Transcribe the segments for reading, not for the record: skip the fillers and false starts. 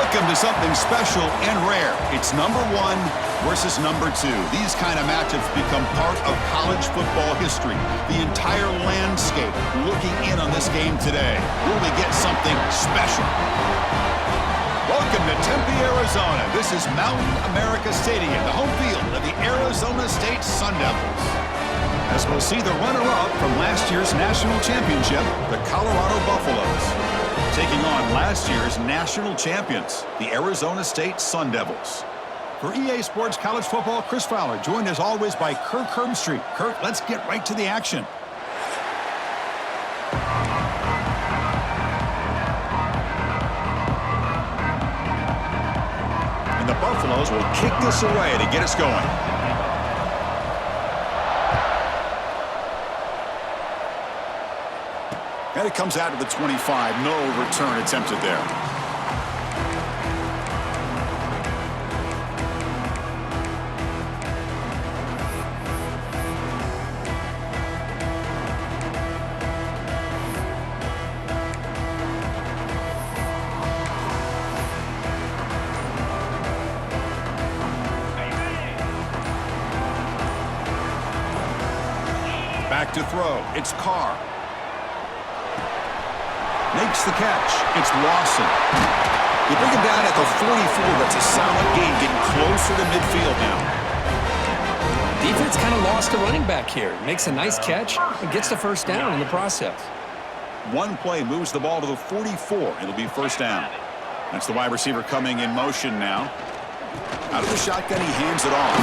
Welcome to something special and rare. It's number 1 versus number 2. These kind of matchups become part of college football history. The entire landscape looking in on this game today. Will we get something special? Welcome to Tempe, Arizona. This is Mountain America Stadium, the home field of the Arizona State Sun Devils. As we'll see the runner-up from last year's national championship, the Colorado Buffaloes, taking on last year's national champions, the Arizona State Sun Devils. For EA Sports College Football, Chris Fowler, joined as always by Kirk Herbstreit. Kirk, let's get right to the action. And the Buffaloes will kick this away to get us going. And it comes out to the 25. No return attempted there. Back to throw. It's Carr. Makes the catch. It's Lawson. You bring him down at the 44. That's a solid gain, getting closer to midfield now. Defense kind of lost a running back here. Makes a nice catch and gets the first down in the process. One play moves the ball to the 44. It'll be first down. That's the wide receiver coming in motion now. Out of the shotgun, he hands it off.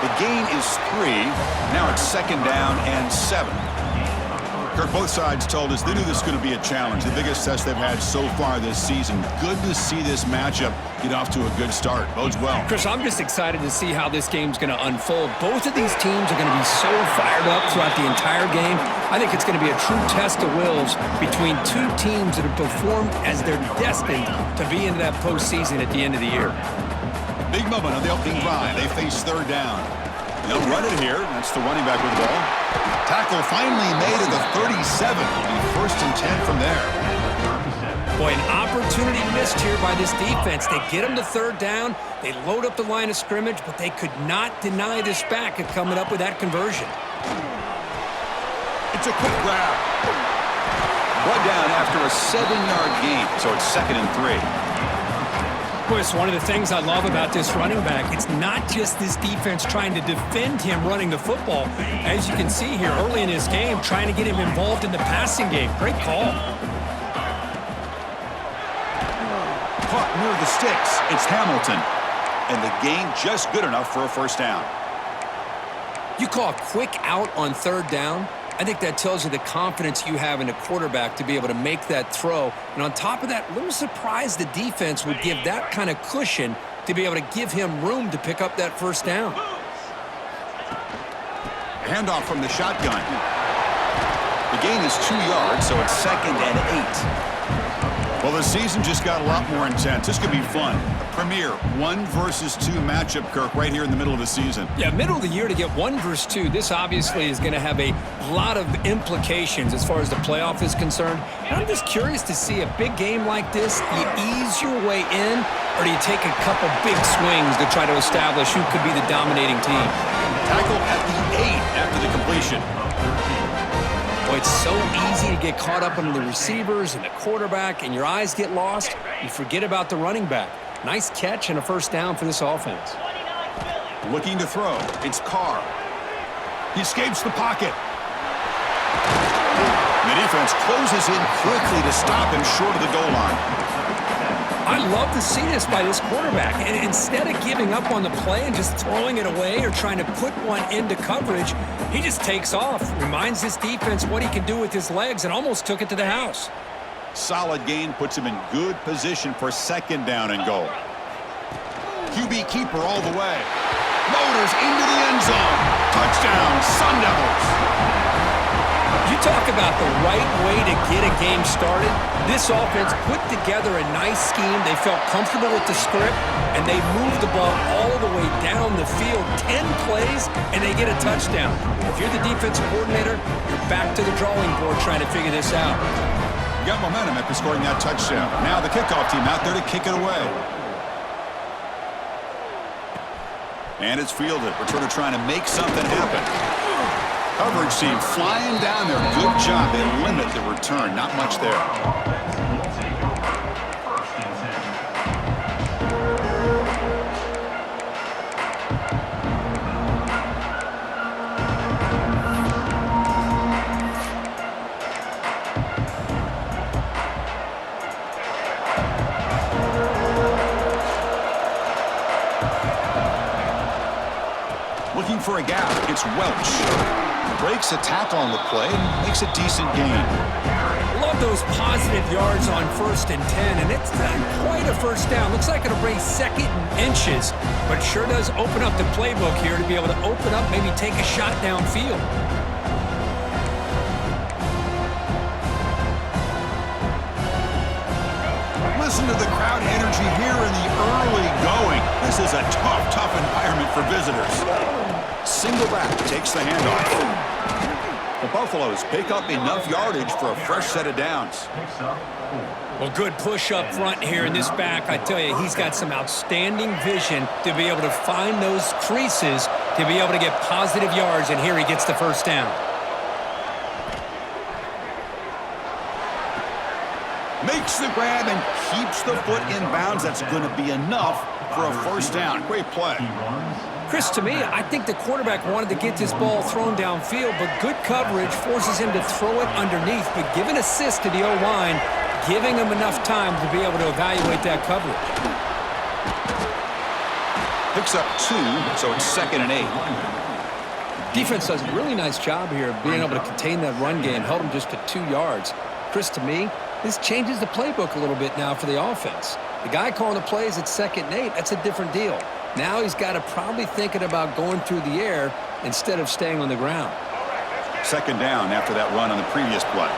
The gain is 3. Now it's second down and 7. Kirk, both sides told us they knew this was going to be a challenge, the biggest test they've had so far this season. Good to see this matchup get off to a good start. Bodes well. Chris, I'm just excited to see how this game's going to unfold. Both of these teams are going to be so fired up throughout the entire game. I think it's going to be a true test of wills between two teams that have performed as they're destined to be into that postseason at the end of the year. Big moment on the opening drive. They face third down. They'll run it here. That's the running back with the ball. Tackle finally made at the 37. It'll be first and 10 from there. Boy, an opportunity missed here by this defense. They get them to third down. They load up the line of scrimmage, but they could not deny this back of coming up with that conversion. It's a quick grab. Brought down after a 7-yard gain, so it's second and 3. Boy, it's one of the things I love about this running back. It's not just this defense trying to defend him running the football. As you can see here early in his game, trying to get him involved in the passing game. Great call. Caught near the sticks. It's Hamilton. And the gain just good enough for a first down. You call a quick out on third down. I think that tells you the confidence you have in a quarterback to be able to make that throw. And on top of that, a little surprised the defense would give that kind of cushion to be able to give him room to pick up that first down. Handoff from the shotgun. The gain is 2 yards, so it's second and 8. Well, the season just got a lot more intense. This could be fun. A premier 1 versus 2 matchup, Kirk, right here in the middle of the season. Yeah, middle of the year to get 1 versus 2. This obviously is going to have a lot of implications as far as the playoff is concerned. And I'm just curious to see a big game like this. Do you ease your way in, or do you take a couple big swings to try to establish who could be the dominating team? Tackle at the 8 after the completion. Boy, it's so easy to get caught up in the receivers and the quarterback, and your eyes get lost. You forget about the running back. Nice catch and a first down for this offense. Looking to throw. It's Carr. He escapes the pocket. The defense closes in quickly to stop him short of the goal line. I love to see this by this quarterback. And instead of giving up on the play and just throwing it away or trying to put one into coverage, he just takes off, reminds this defense what he can do with his legs, and almost took it to the house. Solid gain puts him in good position for second down and goal. QB keeper all the way. Motors into the end zone. Touchdown, Sun Devils. You talk about the right way to get a game started. This offense put together a nice scheme. They felt comfortable with the script, and they moved the ball all the way down the field. 10 plays, and they get a touchdown. If you're the defensive coordinator, you're back to the drawing board trying to figure this out. Got momentum after scoring that touchdown. Now the kickoff team out there to kick it away. And it's fielded. Returner trying to make something happen. Coverage team flying down there. Good job. They limit the return. Not much there. Looking for a gap. It's Welch. Breaks a tackle on the play and makes a decent gain. Love those positive yards on 1st and 10, and it's not quite a first down. Looks like it'll bring 2nd and inches, but it sure does open up the playbook here to be able to open up, maybe take a shot downfield. Listen to the crowd energy here in the early going. This is a tough environment for visitors. Single back takes the handoff. The Buffaloes pick up enough yardage for a fresh set of downs. Well, good push up front here in this back. I tell you, he's got some outstanding vision to be able to find those creases to be able to get positive yards, and here he gets the first down. Makes the grab and keeps the foot in bounds. That's going to be enough for a first down. Great play. Chris, to me, I think the quarterback wanted to get this ball thrown downfield, but good coverage forces him to throw it underneath. But give an assist to the O-line, giving him enough time to be able to evaluate that coverage. Picks up 2, so it's 2nd and 8. Defense does a really nice job here of being able to contain that run game, held him just to 2 yards. Chris, to me, this changes the playbook a little bit now for the offense. The guy calling the plays at 2nd and 8, that's a different deal. Now he's got to probably thinking about going through the air instead of staying on the ground. 2nd down after that run on the previous play.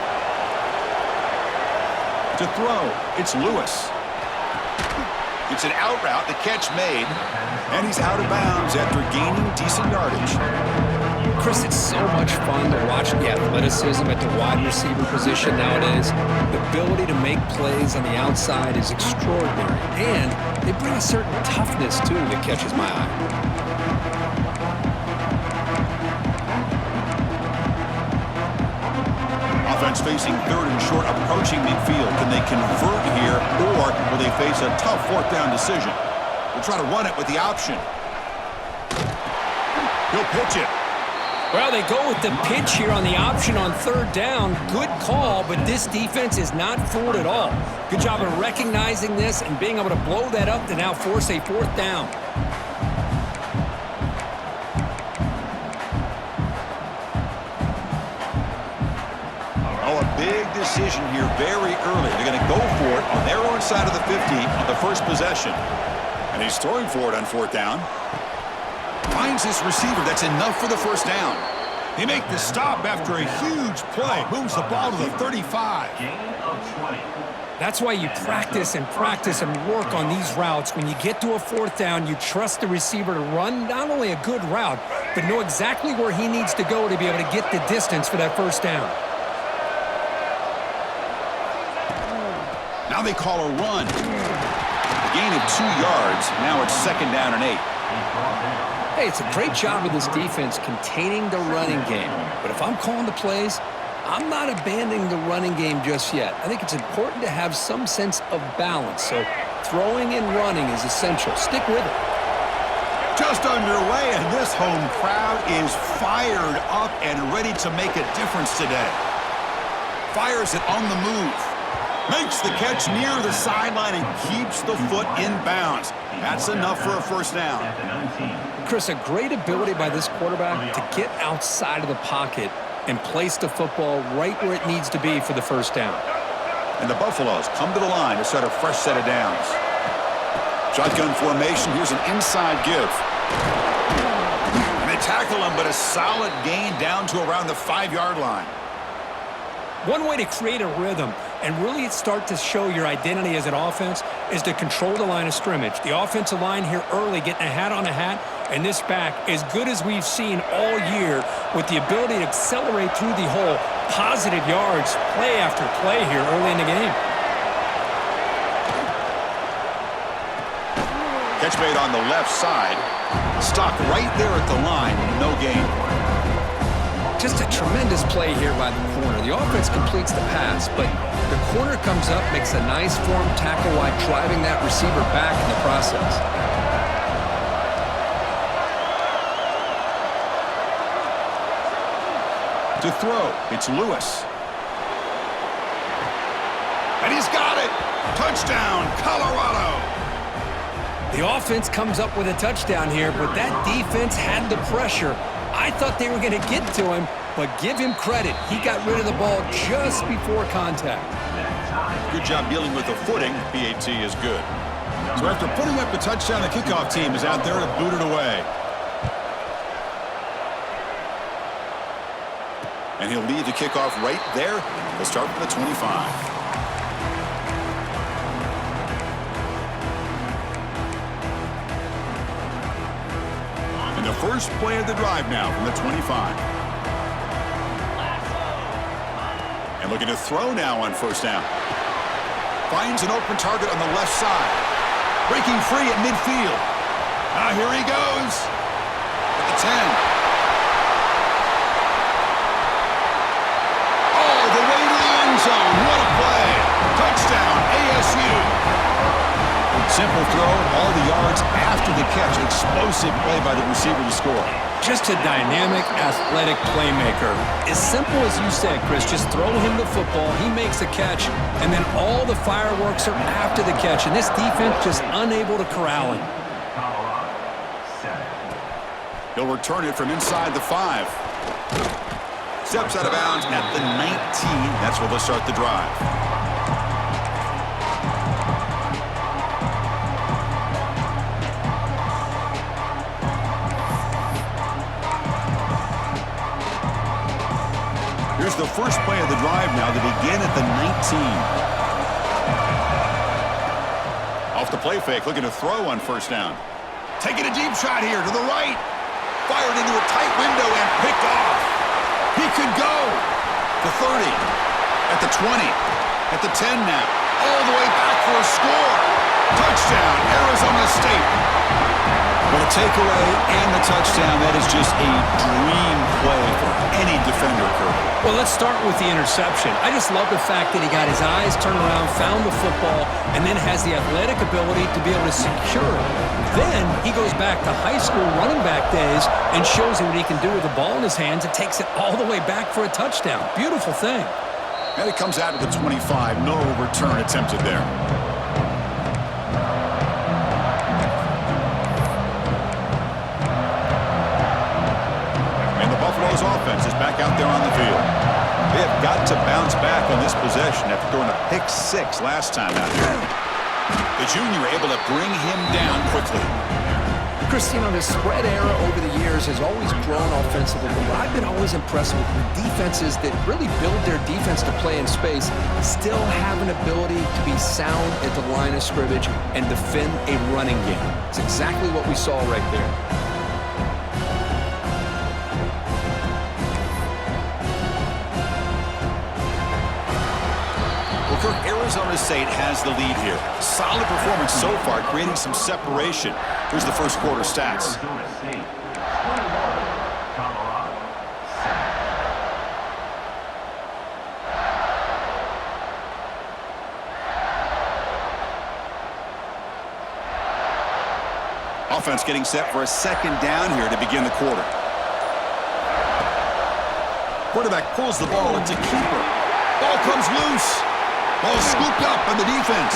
To throw, it's Lewis. It's an out route, the catch made, and he's out of bounds after gaining decent yardage. Chris, it's so much fun to watch the athleticism at the wide receiver position nowadays. The ability to make plays on the outside is extraordinary, and they bring a certain toughness, too, that catches my eye. Offense facing 3rd and short, approaching midfield. Can they convert here, or will they face a tough 4th down decision? They'll try to run it with the option. He'll pitch it. Well, they go with the pitch here on the option on 3rd down. Good call, but this defense is not fooled at all. Good job of recognizing this and being able to blow that up to now force a 4th down. Oh, a big decision here very early. They're going to go for it on their own side of the 50 on the first possession. And he's throwing for it on 4th down. Finds his receiver. That's enough for the first down. They make the stop after a huge play. Moves the ball to the 35. That's why you practice and work on these routes. When you get to a 4th down, you trust the receiver to run not only a good route, but know exactly where he needs to go to be able to get the distance for that first down. Now they call a run. A gain of 2 yards. Now it's 2nd down and 8. Hey, it's a great job of this defense containing the running game. But if I'm calling the plays, I'm not abandoning the running game just yet. I think it's important to have some sense of balance. So throwing and running is essential. Stick with it. Just underway, and this home crowd is fired up and ready to make a difference today. Fires it on the move. Makes the catch near the sideline and keeps the foot in bounds. That's enough for a first down. Chris, a great ability by this quarterback to get outside of the pocket and place the football right where it needs to be for the first down. And the Buffaloes come to the line to set a fresh set of downs. Shotgun formation. Here's an inside give. And they tackle him, but a solid gain down to around the 5-yard line. One way to create a rhythm and really start to show your identity as an offense is to control the line of scrimmage. The offensive line here early getting a hat on a hat, and this back as good as we've seen all year with the ability to accelerate through the hole, positive yards play after play here early in the game. Catch made on the left side. Stopped right there at the line. No gain. Just a tremendous play here by the corner. The offense completes the pass, but the corner comes up, makes a nice form tackle while driving that receiver back in the process. To throw, it's Lewis. And he's got it! Touchdown, Colorado! The offense comes up with a touchdown here, but that defense had the pressure. I thought they were going to get to him, but give him credit. He got rid of the ball just before contact. Good job dealing with the footing. PAT is good. So after putting up the touchdown, the kickoff team is out there to boot it away. And he'll lead the kickoff right there. He'll start from the 25. And the first play of the drive now from the 25. And looking to throw now on first down. Finds an open target on the left side. Breaking free at midfield. Now here he goes. At the 10. Zone. What a play. Touchdown, ASU. Simple throw, all the yards after the catch. Explosive play by the receiver to score. Just a dynamic, athletic playmaker. As simple as you said, Chris, just throw him the football, he makes a catch, and then all the fireworks are after the catch, and this defense just unable to corral him. He'll return it from inside the 5. Steps out of bounds at the 19. That's where they'll start the drive. Here's the first play of the drive now to begin at the 19. Off the play fake, looking to throw on first down. Taking a deep shot here to the right. Fired into a tight window and picked off. He could go. The 30, at the 20, at the 10 now. All the way back for a score. Touchdown, Arizona State. Well, the takeaway and the touchdown, that is just a dream play for any defender, Kirk. Well, let's start with the interception. I just love the fact that he got his eyes turned around, found the football, and then has the athletic ability to be able to secure it. Then he goes back to high school running back days and shows you what he can do with the ball in his hands and takes it all the way back for a touchdown. Beautiful thing. And it comes out to the 25. No return attempted there. And the Buffalo's offense is back out there on the field. They have got to bounce back on this possession after throwing a pick 6 last time out here. The junior able to bring him down quickly. Chris, you know, the spread era over the years has always grown offensively, but I've been always impressed with the defenses that really build their defense to play in space, still have an ability to be sound at the line of scrimmage and defend a running game. It's exactly what we saw right there. Arizona State has the lead here. Solid performance so far, creating some separation. Here's the first quarter stats. Offense getting set for a second down here to begin the quarter. Quarterback pulls the ball. It's a keeper. Ball comes loose. Ball scooped up on the defense.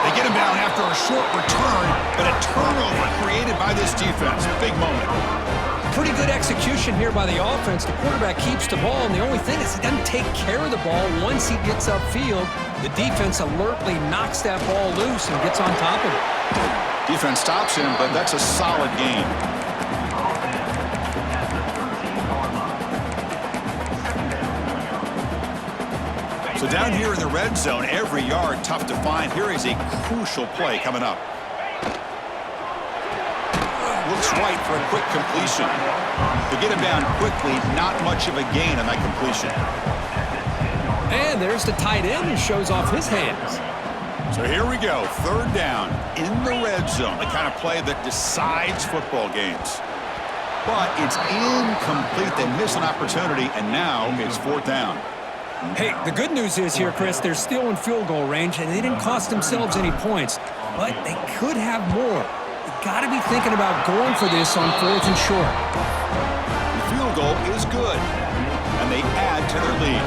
They get him down after a short return, but a turnover created by this defense. Big moment. Pretty good execution here by the offense. The quarterback keeps the ball, and the only thing is he doesn't take care of the ball once he gets upfield. The defense alertly knocks that ball loose and gets on top of it. Defense stops him, but that's a solid gain. So down here in the red zone, every yard tough to find. Here is a crucial play coming up. Will looks right for a quick completion. To get him down quickly, not much of a gain on that completion. And there's the tight end who shows off his hands. So here we go, third down in the red zone, the kind of play that decides football games. But it's incomplete. They miss an opportunity, and now it's fourth down. Hey, the good news is here, Chris, they're still in field goal range, and they didn't cost themselves any points. But they could have more. You've got to be thinking about going for this on fourth and short. The field goal is good, and they add to their lead.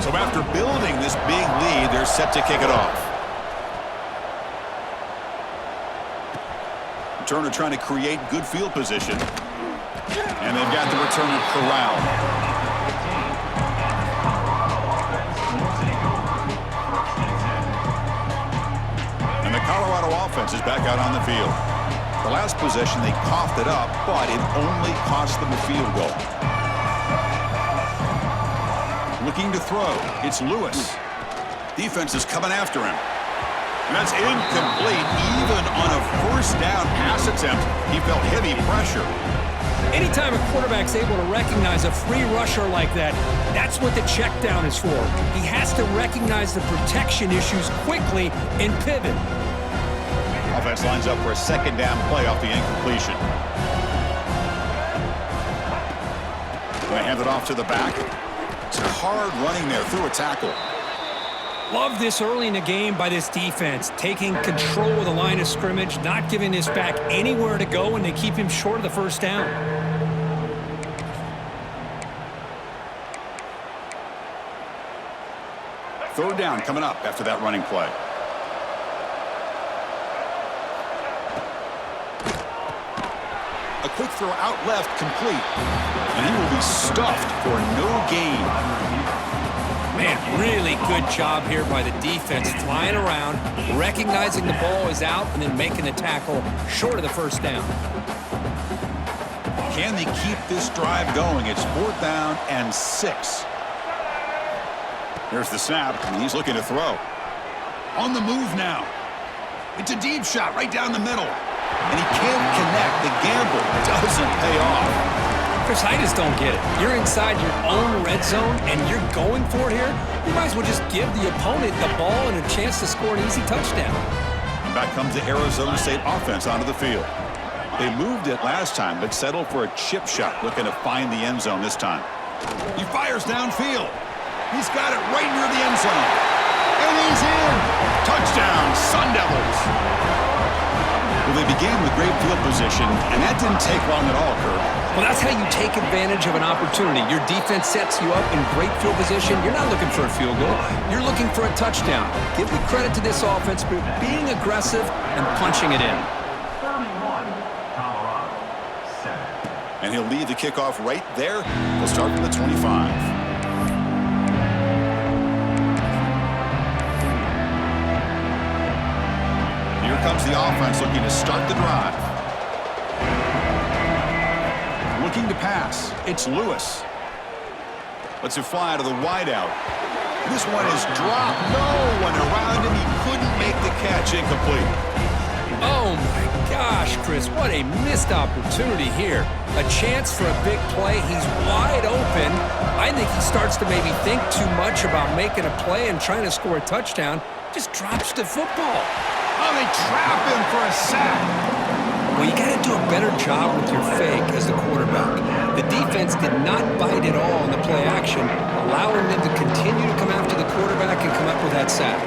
So after building this big lead, they're set to kick it off. Returner trying to create good field position. And they've got the returner corralled. And the Colorado offense is back out on the field. The last possession, they coughed it up, but it only cost them a field goal. Looking to throw. It's Lewis. Defense is coming after him. And that's incomplete. Even on a first down pass attempt, he felt heavy pressure. Anytime a quarterback's able to recognize a free rusher like that, that's what the check down is for. He has to recognize the protection issues quickly and pivot. Offense lines up for a second down play off the incompletion. They hand it off to the back. It's hard running there through a tackle. Love this early in the game by this defense, taking control of the line of scrimmage, not giving this back anywhere to go, and they keep him short of the first down. Third down coming up after that running play. A quick throw out left, complete. And he will be stuffed for no gain. Man, really good job here by the defense, flying around, recognizing the ball is out, and then making the tackle short of the first down. Can they keep this drive going? It's fourth down and 6. Here's the snap, and he's looking to throw. On the move now. It's a deep shot right down the middle. And he can't connect. The gamble doesn't pay off. Chris, I just don't get it. You're inside your own red zone, and you're going for it here? You might as well just give the opponent the ball and a chance to score an easy touchdown. And back comes the Arizona State offense onto the field. They moved it last time, but settled for a chip shot, looking to find the end zone this time. He fires downfield. He's got it right near the end zone. And he's in. Touchdown, Sun Devils. Well, they began with great field position, and that didn't take long at all, Kirk. Well, that's how you take advantage of an opportunity. Your defense sets you up in great field position. You're not looking for a field goal. You're looking for a touchdown. Give the credit to this offense for being aggressive and punching it in. And he'll lead the kickoff right there. We'll start from the 25. Here comes the offense looking to start the drive. Looking to pass. It's Lewis. Lets it fly to the wideout. This one is dropped. No one around him. He couldn't make the catch. Incomplete. Oh, my gosh, Chris. What a missed opportunity here. A chance for a big play. He's wide open. I think he starts to maybe think too much about making a play and trying to score a touchdown. Just drops the football. Oh, they trap him for a sack. Well, you got to do a better job with your fake as the quarterback. The defense did not bite at all in the play action, allowing them to continue to come after the quarterback and come up with that sack.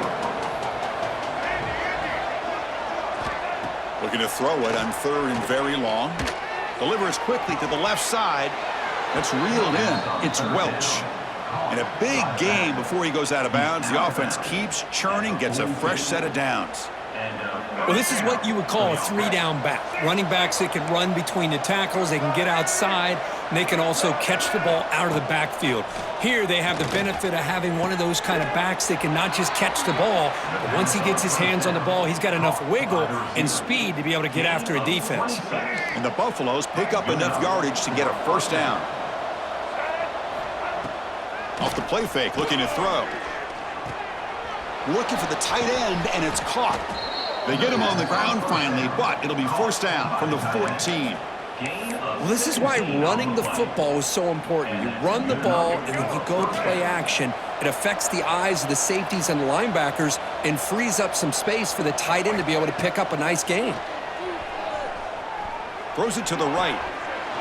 Looking to throw it on third and very long. Delivers quickly to the left side. That's reeled in. It's Welch. And a big gain before he goes out of bounds. The offense keeps churning, gets a fresh set of downs. Well, this is what you would call a three-down back. Running backs, they can run between the tackles, they can get outside, and they can also catch the ball out of the backfield. Here, they have the benefit of having one of those kind of backs that can not just catch the ball, but once he gets his hands on the ball, he's got enough wiggle and speed to be able to get after a defense. And the Buffaloes pick up enough yardage to get a first down. Off the play fake, looking to throw. Looking for the tight end, and it's caught. They get him on the ground finally, but it'll be first down from the 14. Well, this is why running the football is so important. You run the ball, and then you go play action. It affects the eyes of the safeties and linebackers and frees up some space for the tight end to be able to pick up a nice gain. Throws it to the right.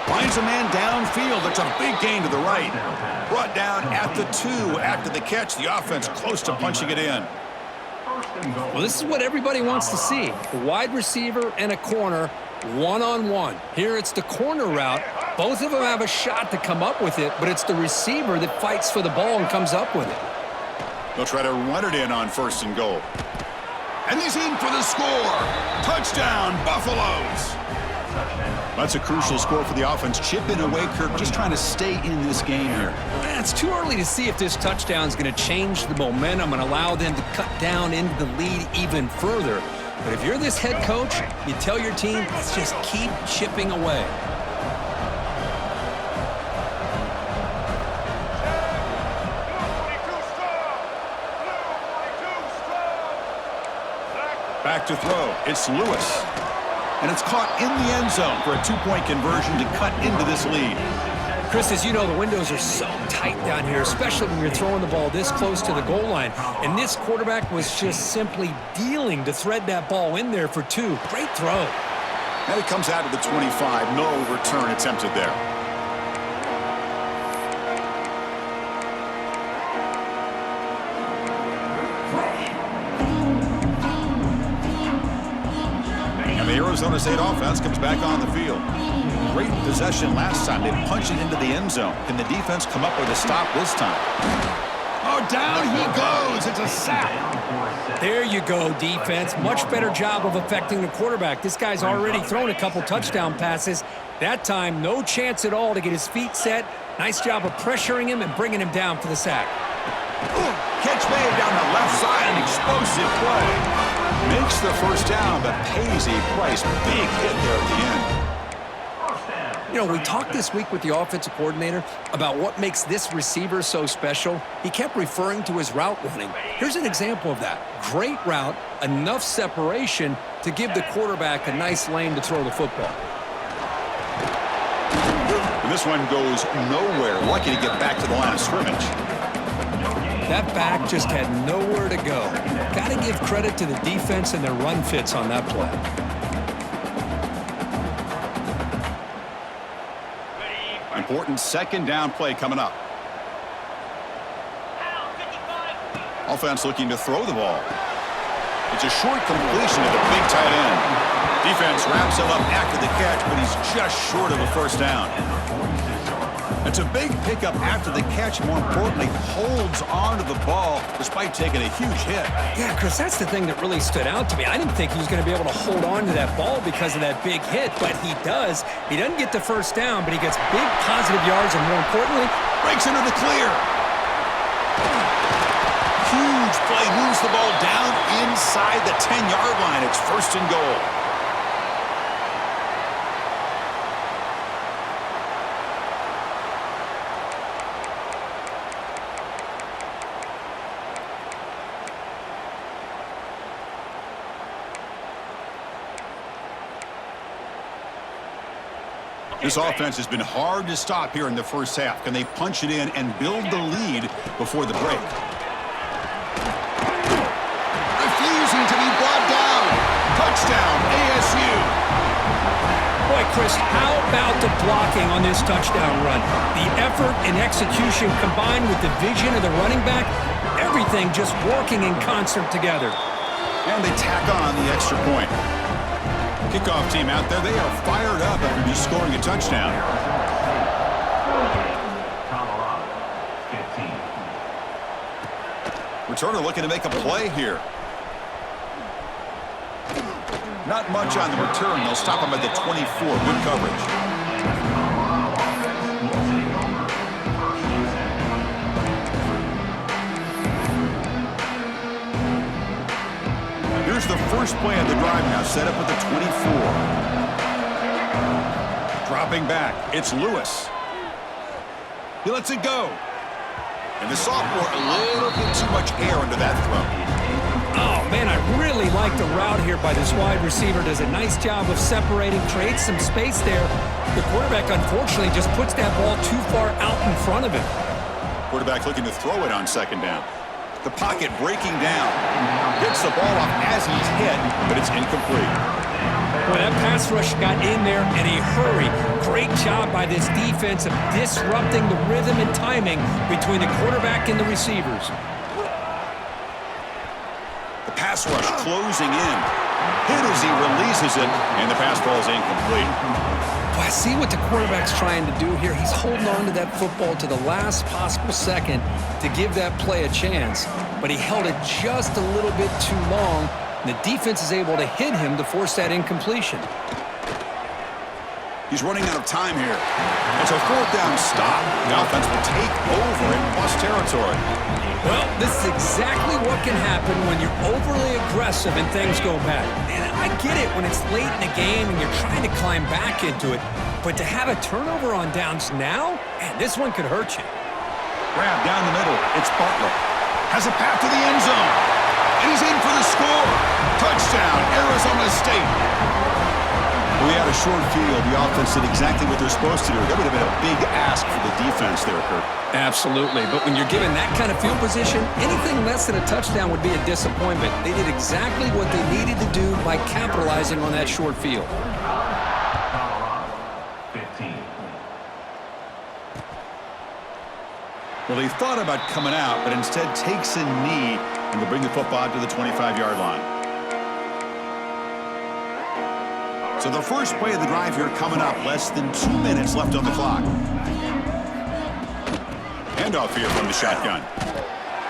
Finds a man downfield. It's a big gain to the right. Brought down at the 2 after the catch. The offense close to punching it in. Well, this is what everybody wants to see. A wide receiver and a corner, one-on-one. Here it's the corner route. Both of them have a shot to come up with it, but it's the receiver that fights for the ball and comes up with it. They'll try to run it in on first and goal. And he's in for the score. Touchdown, Buffaloes. That's a crucial score for the offense. Chip in away, Kirk, just trying to stay in this game here. It's too early to see if this touchdown is going to change the momentum and allow them to cut down into the lead even further. But if you're this head coach, you tell your team, let's just keep chipping away. Back to throw. It's Lewis. And it's caught in the end zone for a 2-point conversion to cut into this lead. Chris, as you know, the windows are so tight down here, especially when you're throwing the ball this close to the goal line. And this quarterback was just simply dealing to thread that ball in there for 2. Great throw. And it comes out to the 25. No return attempted there. And the Arizona State offense comes back on the field. Great possession last time. They punched it into the end zone. Can the defense come up with a stop this time? Oh, down he goes. It's a sack. There you go, defense. Much better job of affecting the quarterback. This guy's already thrown a couple touchdown passes. That time, no chance at all to get his feet set. Nice job of pressuring him and bringing him down for the sack. Catch made down the left side. An explosive play. Makes the first down, but pays a price. Big hit there at the end. You know, we talked this week with the offensive coordinator about what makes this receiver so special. He kept referring to his route running. Here's an example of that. Great route, enough separation to give the quarterback a nice lane to throw the football. And this one goes nowhere. Lucky to get back to the line of scrimmage. That back just had nowhere to go. Got to give credit to the defense and their run fits on that play. Important second down play coming up. Offense looking to throw the ball. It's a short completion to the big tight end. Defense wraps him up after the catch, but he's just short of a first down. It's a big pickup after the catch. More importantly, holds on to the ball despite taking a huge hit. Yeah, Chris, that's the thing that really stood out to me. I didn't think he was going to be able to hold on to that ball because of that big hit, but he does. He doesn't get the first down, but he gets big positive yards, and more importantly, breaks into the clear. Huge play, moves the ball down inside the 10-yard line. It's first and goal. This offense has been hard to stop here in the first half. Can they punch it in and build the lead before the break? Refusing to be brought down. Touchdown, ASU. Boy, Chris, how about the blocking on this touchdown run? The effort and execution combined with the vision of the running back, everything just working in concert together. And they tack on the extra point. Kickoff team out there, they are fired up after just scoring a touchdown. Returner looking to make a play here. Not much on the return. They'll stop him at the 24. Good coverage. Here's the first play of the drive now, set up with the 24. Dropping back, it's Lewis. He lets it go. And the sophomore, a little bit too much air under that throw. Oh, man, I really like like the route here by this wide receiver. Does a nice job of separating, creates some space there. The quarterback, unfortunately, just puts that ball too far out in front of him. Quarterback looking to throw it on second down. The pocket breaking down. Gets the ball off as he's hit, but it's incomplete. Well, that pass rush got in there in a hurry. Great job by this defense of disrupting the rhythm and timing between the quarterback and the receivers. The pass rush closing in. Hit as he releases it, and the pass ball is incomplete. Well, I see what the quarterback's trying to do here. He's holding on to that football to the last possible second to give that play a chance, but he held it just a little bit too long, and the defense is able to hit him to force that incompletion. He's running out of time here. It's a fourth down stop. The offense will take over in plus territory. Well, this is exactly what can happen when you're overly aggressive and things go bad. And I get it when it's late in the game and you're trying to climb back into it, but to have a turnover on downs now, man, this one could hurt you. Grab down the middle. It's Butler. Has a path to the end zone. And he's in for the score. Touchdown, Arizona State. We had a short field. The offense did exactly what they're supposed to do. That would have been a big ask for the defense there, Kurt. Absolutely. But when you're given that kind of field position, anything less than a touchdown would be a disappointment. They did exactly what they needed to do by capitalizing on that short field. 15. Well, they thought about coming out, but instead takes a knee and will bring the football to the 25-yard line. So the first play of the drive here coming up, less than 2 minutes left on the clock. Handoff here from the shotgun.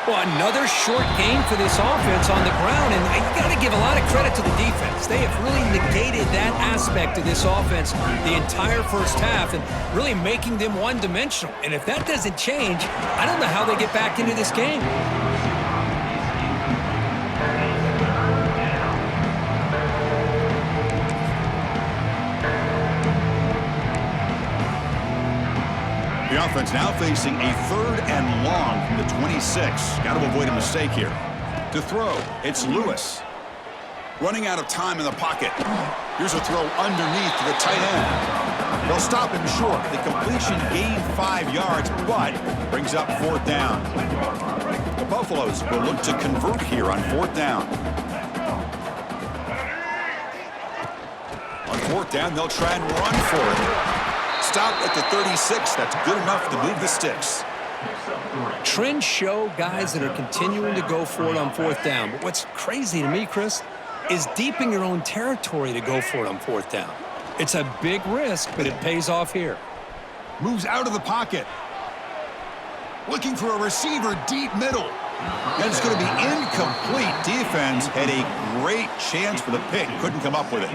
Well, another short game for this offense on the ground, and you got to give a lot of credit to the defense. They have really negated that aspect of this offense the entire first half and really making them one-dimensional. And if that doesn't change, I don't know how they get back into this game. The offense now facing a third and long from the 26. Got to avoid a mistake here. To throw, it's Lewis. Running out of time in the pocket. Here's a throw underneath to the tight end. They'll stop him short. The completion gained 5 yards, but brings up fourth down. The Buffaloes will look to convert here on fourth down. On fourth down, they'll try and run for it. Stop at the 36. That's good enough to move the sticks. Trends show guys that are continuing to go for it on fourth down. But what's crazy to me, Chris, is deep in your own territory to go for it on fourth down. It's a big risk, but it pays off here. Moves out of the pocket. Looking for a receiver deep middle. And it's going to be incomplete. Defense had a great chance for the pick. Couldn't come up with it.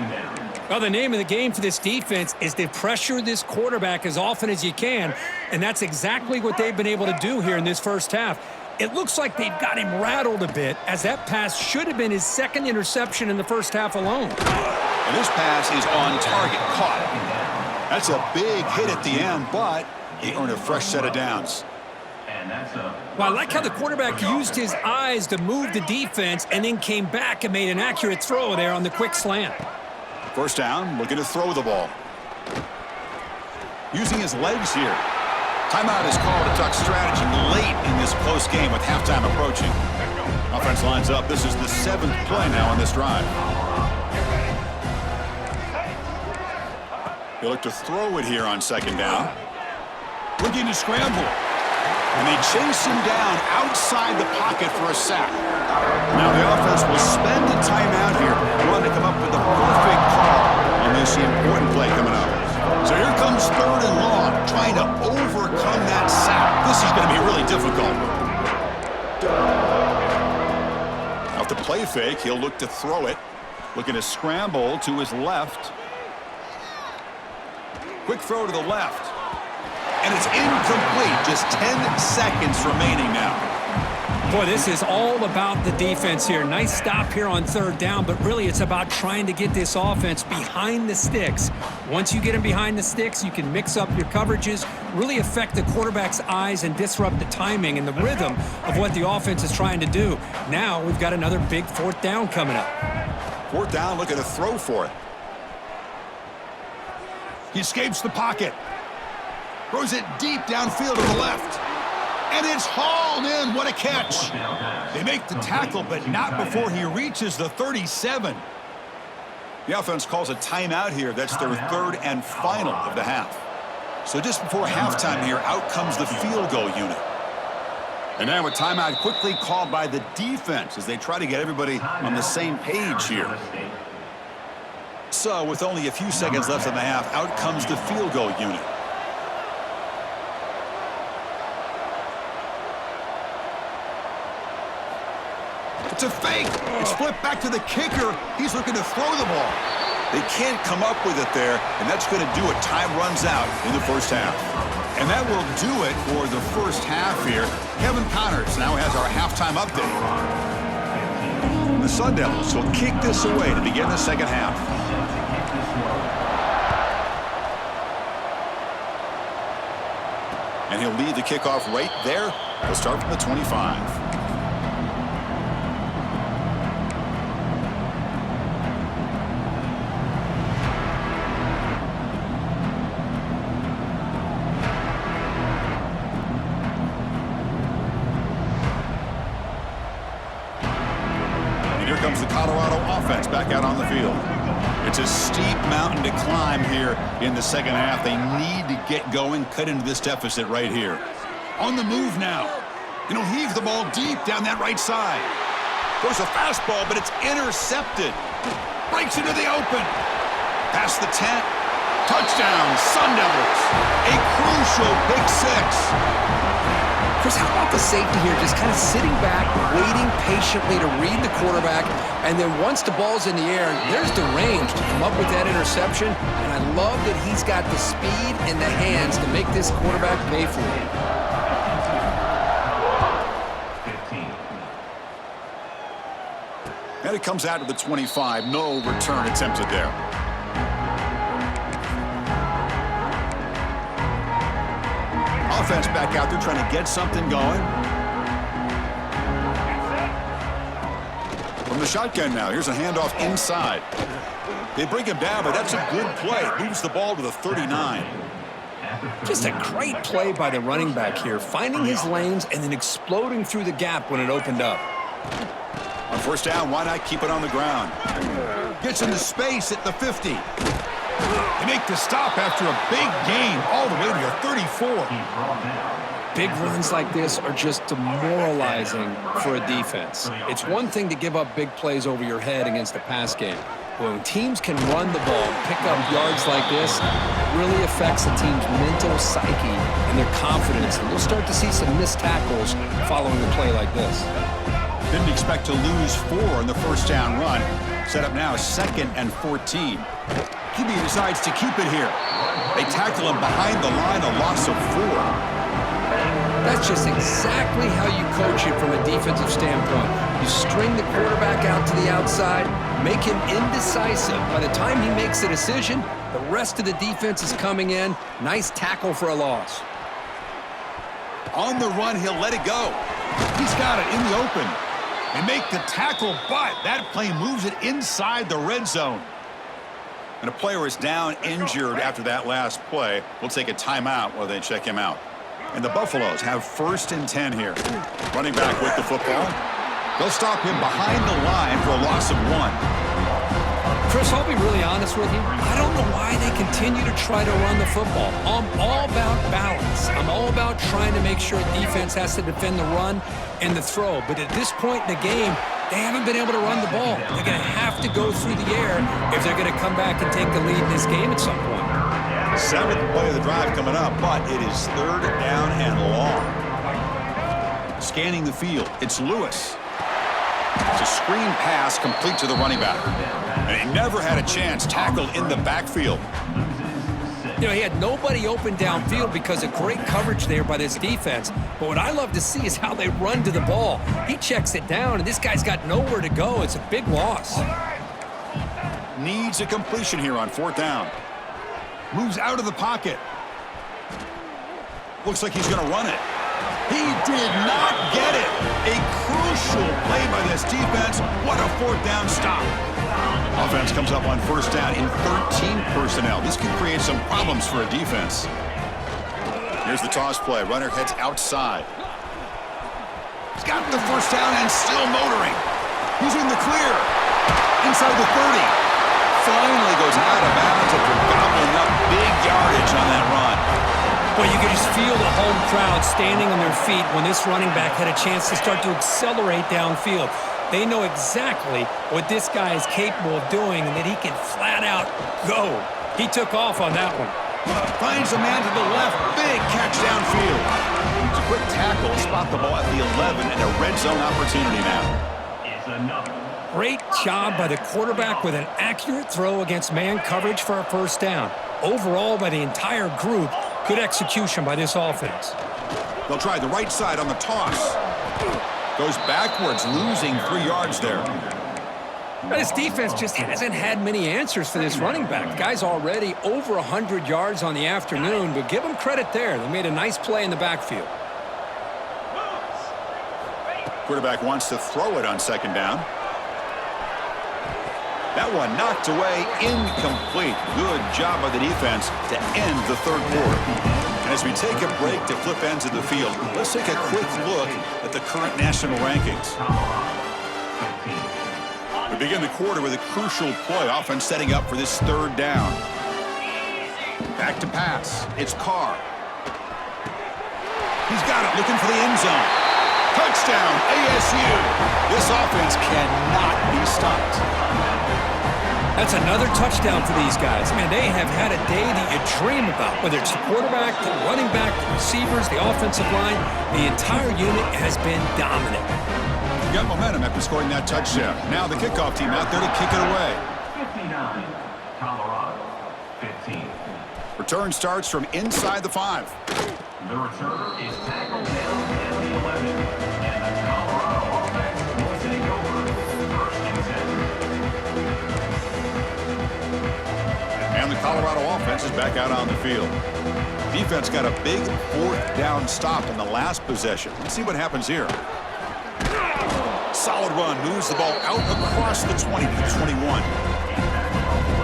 Well, the name of the game for this defense is to pressure this quarterback as often as you can, and that's exactly what they've been able to do here in this first half. It looks like they've got him rattled a bit, as that pass should have been his second interception in the first half alone. And this pass is on target, caught. That's a big hit at the end, but he earned a fresh set of downs. Well, I like how the quarterback used his eyes to move the defense and then came back and made an accurate throw there on the quick slant. First down, looking to throw the ball. Using his legs here. Timeout is called to talk strategy late in this close game with halftime approaching. Offense lines up. This is the 7th play now on this drive. He'll look to throw it here on second down. Looking to scramble. And they chase him down outside the pocket for a sack. Now the offense will spend a timeout here. Wanting to come up with the perfect call on this important play coming up. So here comes third and long, trying to overcome that sack. This is going to be really difficult. Off the play fake, he'll look to throw it. Looking to scramble to his left. Quick throw to the left. And it's incomplete. Just 10 seconds remaining now. Boy, this is all about the defense here. Nice stop here on third down, but really it's about trying to get this offense behind the sticks. Once you get them behind the sticks, you can mix up your coverages, really affect the quarterback's eyes and disrupt the timing and the rhythm of what the offense is trying to do. Now we've got another big fourth down coming up. Fourth down, looking to throw for it. He escapes the pocket. Throws it deep downfield to the left. And it's hauled in. What a catch. They make the tackle, but not before he reaches the 37. The offense calls a timeout here. That's their third and final of the half. So just before halftime here, out comes the field goal unit. And now a timeout quickly called by the defense as they try to get everybody on the same page here. So with only a few seconds left in the half, out comes the field goal unit. It's a fake. It's flipped back to the kicker. He's looking to throw the ball. They can't come up with it there, and that's going to do it. Time runs out in the first half. And that will do it for the first half here. Kevin Connors now has our halftime update. The Sun Devils will kick this away to begin the second half. And he'll lead the kickoff right there. He'll start from the 25. Comes the Colorado offense back out on the field. It's a steep mountain to climb here in the second half. They need to get going, cut into this deficit right here. On the move now. And he'll heave the ball deep down that right side. Throws a fastball, but it's intercepted. Breaks into the open. Past the 10. Touchdown, Sun Devils. A crucial pick six. Chris, how about the safety here just kind of sitting back, waiting patiently to read the quarterback, and then once the ball's in the air, there's the range to come up with that interception, and I love that he's got the speed and the hands to make this quarterback pay for it. And it comes out to the 25. No return attempted there. Offense back out there trying to get something going. From the shotgun now, here's a handoff inside. They bring him down, but that's a good play. Moves the ball to the 39. Just a great play by the running back here, finding his lanes and then exploding through the gap when it opened up. On first down, why not keep it on the ground? Gets into space at the 50. They make the stop after a big gain all the way to the 34. Big runs like this are just demoralizing for a defense. It's one thing to give up big plays over your head against the pass game. But when teams can run the ball, pick up yards like this, it really affects the team's mental psyche and their confidence. And we'll start to see some missed tackles following a play like this. Didn't expect to lose 4 on the first down run. Set up now 2nd and 14. QB decides to keep it here. They tackle him behind the line, a loss of 4. That's just exactly how you coach it from a defensive standpoint. You string the quarterback out to the outside, make him indecisive. By the time he makes a decision, the rest of the defense is coming in. Nice tackle for a loss. On the run, he'll let it go. He's got it in the open. They make the tackle, but that play moves it inside the red zone. And a player is down injured after that last play. We'll take a timeout while they check him out. And the Buffaloes have 1st and 10 here. Running back with the football. They'll stop him behind the line for a loss of 1. Chris, I'll be really honest with you. I don't know why they continue to try to run the football. I'm all about balance. I'm all about trying to make sure defense has to defend the run and the throw. But at this point in the game, they haven't been able to run the ball. They're going to have to go through the air if they're going to come back and take the lead in this game at some point. 7th play of the drive coming up, but it is 3rd down and long. Scanning the field, it's Lewis. It's a screen pass complete to the running back. And he never had a chance, tackled in the backfield. You know, he had nobody open downfield because of great coverage there by this defense. But what I love to see is how they run to the ball. He checks it down, and this guy's got nowhere to go. It's a big loss. Needs a completion here on 4th down. Moves out of the pocket. Looks like he's going to run it. He did not get it. A crucial play by this defense. What a 4th down stop. offense comes up on first down in 13 personnel. This can create some problems for a defense. Here's the toss play. Runner heads outside. He's got the first down and still motoring. He's in the clear. Inside the 30. Finally goes out of bounds after gobbling up big yardage on that run. Well, you could just feel the home crowd standing on their feet when this running back had a chance to start to accelerate downfield. They know exactly what this guy is capable of doing and that he can flat out go. He took off on that one. Finds a man to the left. Big catch downfield. It's a quick tackle. Spot the ball at the 11 and a red zone opportunity now. Great job by the quarterback with an accurate throw against man coverage for a first down. Overall, by the entire group, good execution by this offense. They'll try the right side on the toss. Goes backwards, losing 3 yards there. This defense just hasn't had many answers for this running back. The guy's already over 100 yards on the afternoon, but give them credit there. They made a nice play in the backfield. Quarterback wants to throw it on second down. That one knocked away, incomplete. Good job by the defense to end the third quarter. And as we take a break to flip ends of the field, let's take a quick look at the current national rankings. We begin the quarter with a crucial play, offense setting up for this third down. Back to pass. It's Carr. He's got it, looking for the end zone. Touchdown, ASU. This offense cannot be stopped. That's another touchdown for these guys. Man, they have had a day that you dream about, whether it's the quarterback, the running back, the receivers, the offensive line. The entire unit has been dominant. Got momentum after scoring that touchdown. Now the kickoff team out there to kick it away. 59, Colorado, 15. Return starts from inside the 5. The returner is tackled down at the 11. And the Colorado offense will take over first and 10. And the Colorado offense is back out on the field. Defense got a big fourth down stop in the last possession. Let's see what happens here. Solid run, moves the ball out across the 20 to the 21.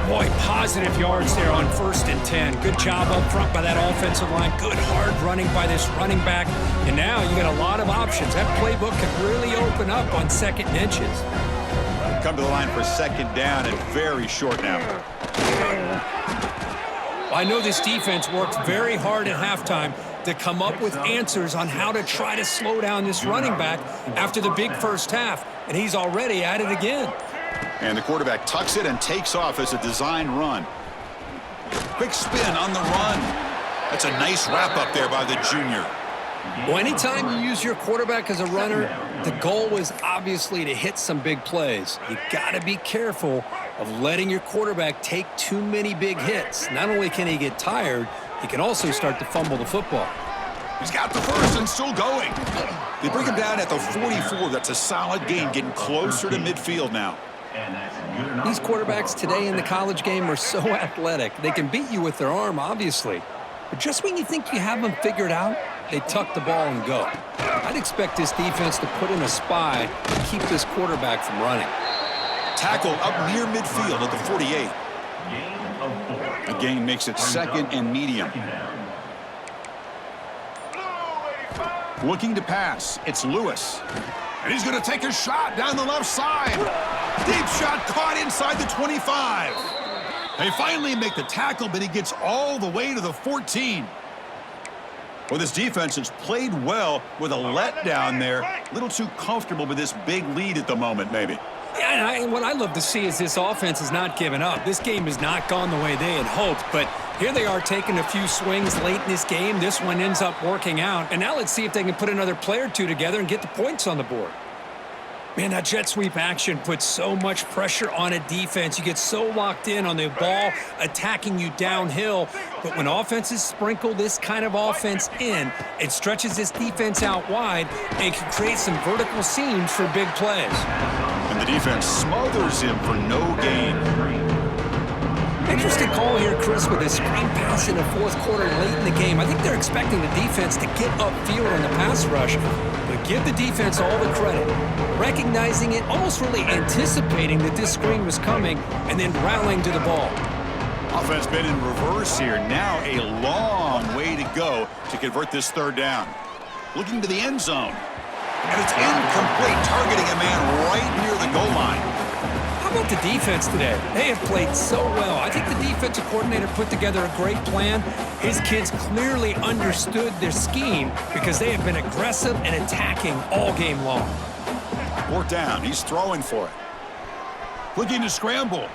Boy, positive yards there on first and 10. Good job up front by that offensive line. Good hard running by this running back. And now you got a lot of options. That playbook can really open up on second and inches. Come to the line for second down and very short now. I know this defense worked very hard at halftime to come up with answers on how to try to slow down this running back after the big first half, and he's already at it again. And the quarterback tucks it and takes off as a design run. Quick spin on the run. That's a nice wrap up there by the junior. Well, anytime you use your quarterback as a runner, the goal was obviously to hit some big plays. You got to be careful of letting your quarterback take too many big hits. Not only can he get tired, he can also start to fumble the football. He's got the first and still going. They bring him down at the 44. That's a solid gain, getting closer to midfield now. These quarterbacks today in the college game are so athletic. They can beat you with their arm, obviously. But just when you think you have them figured out, they tuck the ball and go. I'd expect this defense to put in a spy to keep this quarterback from running. Tackle up near midfield at the 48. The gain makes it second and medium. Looking to pass. It's Lewis. And he's going to take a shot down the left side. Deep shot caught inside the 25. They finally make the tackle, but he gets all the way to the 14. Well, this defense has played well with a letdown there. A little too comfortable with this big lead at the moment, maybe. Yeah, and what I love to see is this offense has not given up. This game has not gone the way they had hoped, but here they are taking a few swings late in this game. This one ends up working out, and now let's see if they can put another play or two together and get the points on the board. Man, that jet sweep action puts so much pressure on a defense. You get so locked in on the ball attacking you downhill. But when offenses sprinkle this kind of offense in, it stretches this defense out wide and can create some vertical seams for big plays. And the defense smothers him for no gain. Interesting call here, Chris, with a screen pass in the fourth quarter late in the game. I think they're expecting the defense to get upfield on the pass rush. But Give the defense all the credit, recognizing it, almost really anticipating that this screen was coming, and then rallying to the ball. Offense been in reverse here. Now a long way to go to convert this third down. Looking to the end zone. And it's incomplete, targeting a man right near the goal line. How about the defense today? They have played so well. I think the defensive coordinator put together a great plan. His kids clearly understood their scheme because they have been aggressive and attacking all game long. Fourth down, he's throwing for it. Looking to scramble.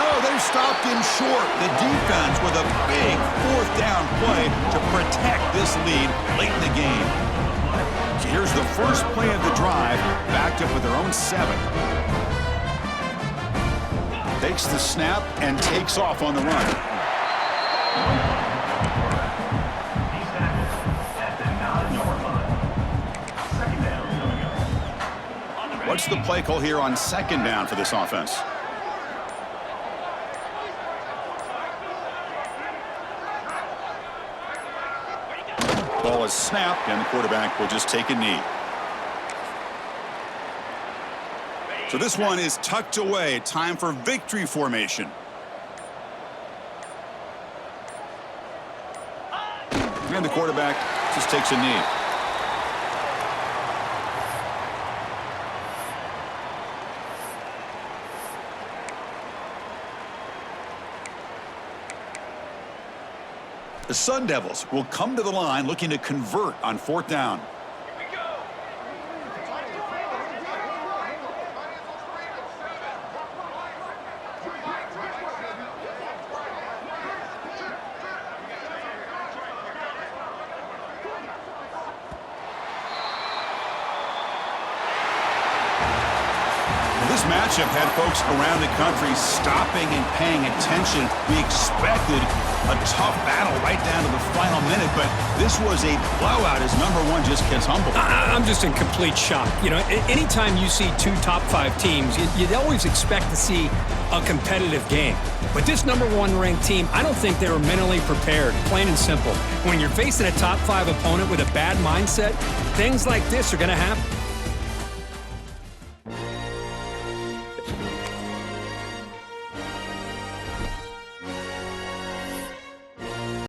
No, they've stopped him short. The defense with a big fourth down play to protect this lead late in the game. So here's the first play of the drive, backed up with their own 7. Takes the snap and takes off on the run. He's tackled at the 9-yard line. Second down coming up. What's the play call here on second down for this offense? Ball is snapped, and the quarterback will just take a knee. So this one is tucked away. Time for victory formation. And the quarterback just takes a knee. The Sun Devils will come to the line looking to convert on fourth down. This matchup had folks around the country stopping and paying attention. We expected a tough battle right down to the final minute, but this was a blowout as number 1 just gets humbled. I'm just in complete shock. You know, anytime you see 2 top 5 teams, you'd always expect to see a competitive game. But this number 1 ranked team, I don't think they were mentally prepared, plain and simple. When you're facing a top 5 opponent with a bad mindset, things like this are going to happen.